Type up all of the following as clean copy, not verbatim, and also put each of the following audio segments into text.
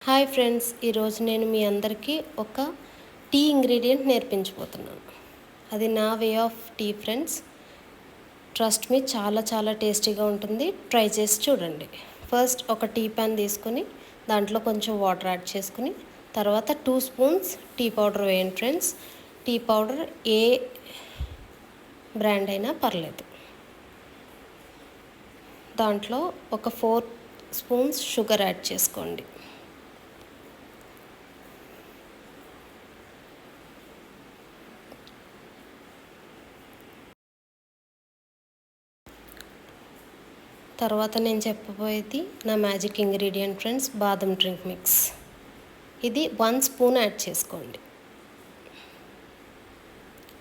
Hi friends, ఈరోజు నేను మీ అందరికీ ఒక టీ ఇంగ్రీడియంట్ నేర్పించబోతున్నాను. అది నా way of tea friends. Trust me, చాలా చాలా టేస్టీగా ఉంటుంది. ట్రై చేసి చూడండి. ఫస్ట్ ఒక టీ ప్యాన్ తీసుకొని దాంట్లో కొంచెం వాటర్ యాడ్ చేసుకుని తర్వాత 2 స్పూన్స్ టీ పౌడర్ వేయండి ఫ్రెండ్స్. టీ పౌడర్ ఏ బ్రాండ్ అయినా పర్లేదు. దాంట్లో ఒక 4 స్పూన్స్ షుగర్ యాడ్ చేసుకోండి. తర్వాత నేను చెప్పబోయేది నా మ్యాజిక్ ఇంగ్రీడియంట్ ఫ్రెండ్స్, బాదం డ్రింక్ మిక్స్. ఇది 1 స్పూన్ యాడ్ చేసుకోండి.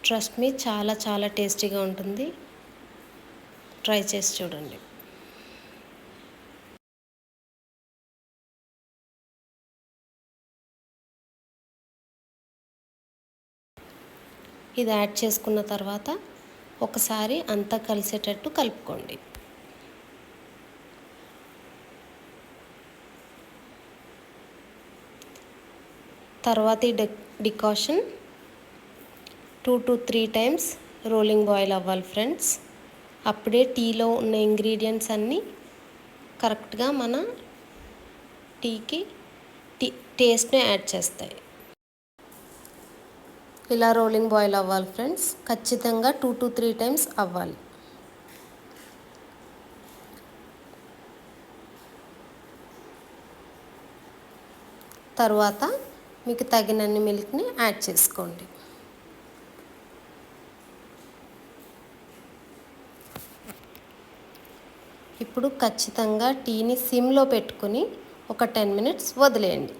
ట్రస్ట్ మీ, చాలా చాలా టేస్టీగా ఉంటుంది. ట్రై చేసి చూడండి. ఇది యాడ్ చేసుకున్న తర్వాత ఒకసారి అంతా కలిసేటట్టు కలుపుకోండి. తర్వాత ఈ decoction 2 to 3 times rolling boil అవ్వాలి ఫ్రెండ్స్. అప్పుడే టీలో ఉన్న ఇంగ్రీడియంట్స్ అన్నీ కరెక్ట్గా మన టీకి టేస్ట్ని యాడ్ చేస్తాయి. ఇలా రోలింగ్ బాయిల్ అవ్వాలి ఫ్రెండ్స్. ఖచ్చితంగా 2 to 3 టైమ్స్ అవ్వాలి. తర్వాత మీకు తగినన్ని మిల్క్ని యాడ్ చేసుకోండి. ఇప్పుడు ఖచ్చితంగా టీని సిమ్లో పెట్టుకుని ఒక 10 మినిట్స్ వదిలేయండి.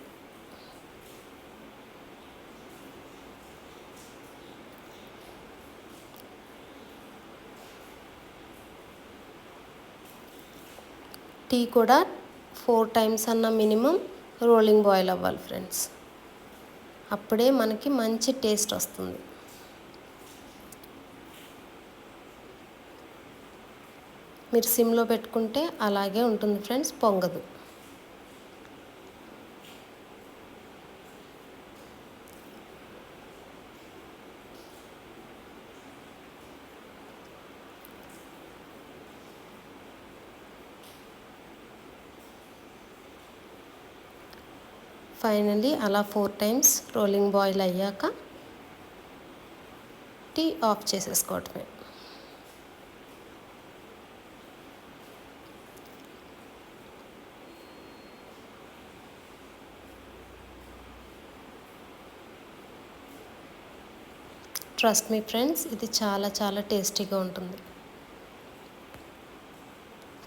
టీ కూడా 4 టైమ్స్ అన్న మినిమం రోలింగ్ బాయిల్ అవ్వాలి ఫ్రెండ్స్. అప్పుడే మనకి మంచి టేస్ట్ వస్తుంది. మీరు సిమ్లో పెట్టుకుంటే అలాగే ఉంటుంది ఫ్రెండ్స్, పొంగదు. ఫైనలీ అలా 4 టైమ్స్ రోలింగ్ బాయిల్ అయ్యాక టీ ఆఫ్ చేసేసుకోవటమే. ట్రస్ట్ మీ ఫ్రెండ్స్, ఇది చాలా చాలా టేస్టీగా ఉంటుంది.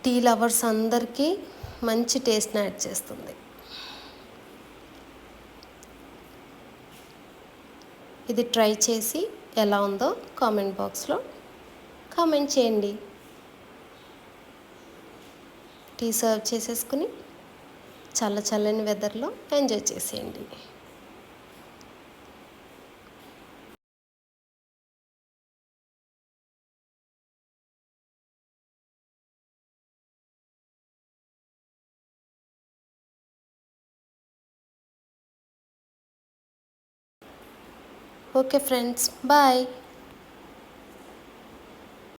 టీ లవర్స్ అందరికీ మంచి టేస్ట్ని యాడ్ చేస్తుంది. ఇది ట్రై చేసి ఎలా ఉందో కామెంట్ బాక్స్లో కామెంట్ చేయండి. టీ సర్వ్ చేసేసుకుని చల్లని వెదర్లో ఎంజాయ్ చేసేయండి. Okay friends, bye.